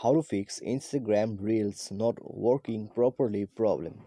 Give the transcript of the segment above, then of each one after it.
How to fix Instagram reels not working properly problem.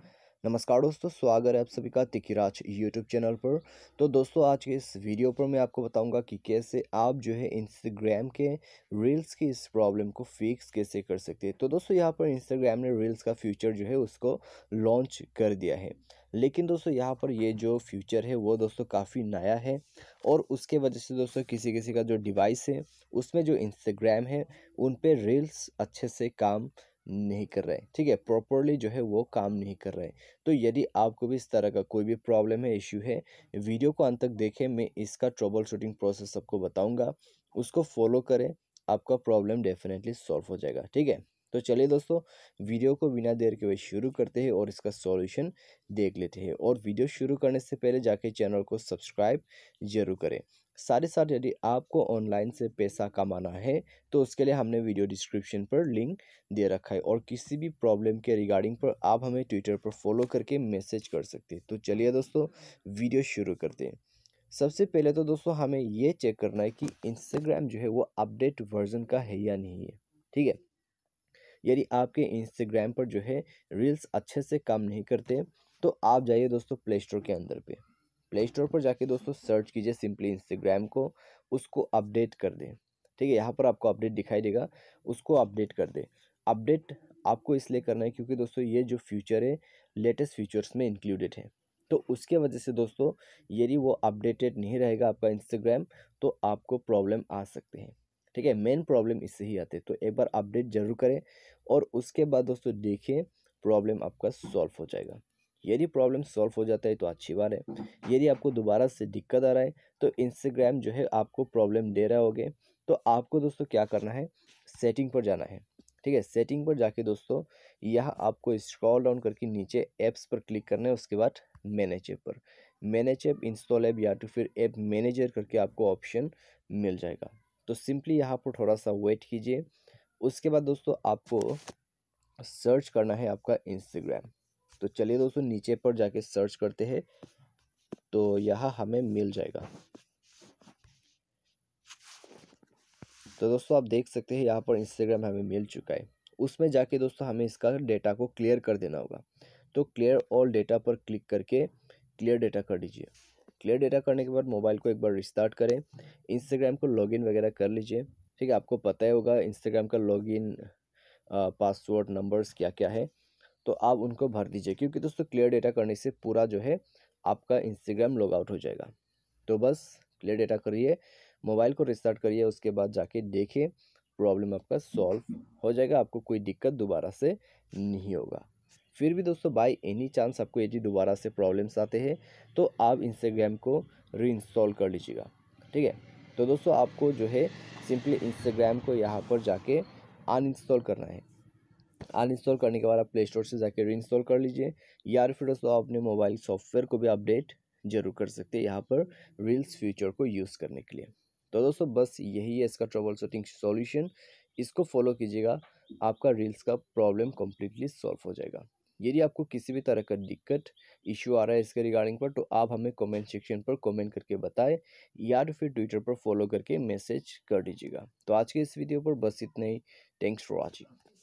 नमस्कार दोस्तों, स्वागत है आप सभी का तिकिराज यूट्यूब चैनल पर। तो दोस्तों, आज के इस वीडियो पर मैं आपको बताऊंगा कि कैसे आप जो है इंस्टाग्राम के रील्स की इस प्रॉब्लम को फिक्स कैसे कर सकते हैं। तो दोस्तों, यहाँ पर इंस्टाग्राम ने रील्स का फीचर जो है उसको लॉन्च कर दिया है, लेकिन दोस्तों यहाँ पर ये जो फीचर है वो दोस्तों काफ़ी नया है और उसके वजह से दोस्तों किसी किसी का जो डिवाइस है उसमें जो इंस्टाग्राम है उन पे रील्स अच्छे से काम नहीं कर रहे, ठीक है, प्रॉपरली जो है वो काम नहीं कर रहे। तो यदि आपको भी इस तरह का कोई भी प्रॉब्लम है, इश्यू है, वीडियो को अंत तक देखें, मैं इसका ट्रबल शूटिंग प्रोसेस सबको बताऊंगा, उसको फॉलो करें, आपका प्रॉब्लम डेफिनेटली सॉल्व हो जाएगा, ठीक है। तो चलिए दोस्तों, वीडियो को बिना देर के हुए शुरू करते हैं और इसका सॉल्यूशन देख लेते हैं। और वीडियो शुरू करने से पहले जाके चैनल को सब्सक्राइब जरूर करें। साथ ही साथ यदि आपको ऑनलाइन से पैसा कमाना है तो उसके लिए हमने वीडियो डिस्क्रिप्शन पर लिंक दे रखा है, और किसी भी प्रॉब्लम के रिगार्डिंग पर आप हमें ट्विटर पर फॉलो करके मैसेज कर सकते हैं। तो चलिए दोस्तों, वीडियो शुरू करते हैं। सबसे पहले तो दोस्तों हमें ये चेक करना है कि इंस्टाग्राम जो है वो अपडेट वर्जन का है या नहीं है, ठीक है। यदि आपके इंस्टाग्राम पर जो है रील्स अच्छे से काम नहीं करते तो आप जाइए दोस्तों प्ले स्टोर के अंदर पे। प्ले स्टोर पर जाके दोस्तों सर्च कीजिए सिंपली इंस्टाग्राम को, उसको अपडेट कर दें, ठीक है। यहाँ पर आपको अपडेट दिखाई देगा, उसको अपडेट कर दें। अपडेट आपको इसलिए करना है क्योंकि दोस्तों ये जो फीचर है लेटेस्ट फीचर्स में इंक्लूडेड है। तो उसके वजह से दोस्तों यदि वो अपडेटेड नहीं रहेगा आपका इंस्टाग्राम तो आपको प्रॉब्लम आ सकते हैं, ठीक है। मेन प्रॉब्लम इससे ही आते हैं। तो एक बार अपडेट जरूर करें और उसके बाद दोस्तों देखिए प्रॉब्लम आपका सॉल्व हो जाएगा। यदि प्रॉब्लम सॉल्व हो जाता है तो अच्छी बात है। यदि आपको दोबारा से दिक्कत आ रहा है तो इंस्टाग्राम जो है आपको प्रॉब्लम दे रहा होगे, तो आपको दोस्तों क्या करना है, सेटिंग पर जाना है, ठीक है। सेटिंग पर जाके दोस्तों यहाँ आपको स्क्रॉल डाउन करके नीचे ऐप्स पर क्लिक करना है, उसके बाद मैनेज ऐप पर। मैनेज ऐप, इंस्टॉल ऐप या तो फिर ऐप मैनेजर करके आपको ऑप्शन मिल जाएगा। तो सिंपली यहाँ पर थोड़ा सा वेट कीजिए। उसके बाद दोस्तों आपको सर्च करना है आपका इंस्टाग्राम। तो चलिए दोस्तों नीचे पर जाके सर्च करते हैं, तो यहाँ हमें मिल जाएगा। तो दोस्तों आप देख सकते हैं यहाँ पर इंस्टाग्राम हमें मिल चुका है। उसमें जाके दोस्तों हमें इसका डेटा को क्लियर कर देना होगा। तो क्लियर ऑल डेटा पर क्लिक करके क्लियर डेटा कर दीजिए। क्लियर डेटा करने के बाद मोबाइल को एक बार रिस्टार्ट करें, इंस्टाग्राम को लॉगिन वगैरह कर लीजिए, ठीक है। आपको पता ही होगा इंस्टाग्राम का लॉगिन पासवर्ड नंबर्स क्या क्या है, तो आप उनको भर दीजिए, क्योंकि दोस्तों क्लियर डेटा करने से पूरा जो है आपका इंस्टाग्राम लॉग आउट हो जाएगा। तो बस क्लियर डेटा करिए, मोबाइल को रिस्टार्ट करिए, उसके बाद जाके देखिए प्रॉब्लम आपका सॉल्व हो जाएगा, आपको कोई दिक्कत दोबारा से नहीं होगा। फिर भी दोस्तों बाय एनी चांस आपको यदि दोबारा से प्रॉब्लम्स आते हैं तो आप इंस्टाग्राम को रीइंस्टॉल कर लीजिएगा, ठीक है। तो दोस्तों आपको जो है सिंपली इंस्टाग्राम को यहाँ पर जाके अनइंस्टॉल करना है। अनइंस्टॉल करने के बाद आप प्ले स्टोर से जाके रीइंस्टॉल कर लीजिए, या फिर दोस्तों आप अपने मोबाइल सॉफ्टवेयर को भी अपडेट जरूर कर सकते हैं यहाँ पर रील्स फीचर को यूज़ करने के लिए। तो दोस्तों बस यही है इसका ट्रबल शूटिंग सॉल्यूशन, इसको फॉलो कीजिएगा, आपका रील्स का प्रॉब्लम कम्प्लीटली सॉल्व हो जाएगा। यदि आपको किसी भी तरह का दिक्कत इश्यू आ रहा है इसके रिगार्डिंग पर, तो आप हमें कमेंट सेक्शन पर कमेंट करके बताएं, या तो फिर ट्विटर पर फॉलो करके मैसेज कर दीजिएगा। तो आज के इस वीडियो पर बस इतना ही। Thanks for watching.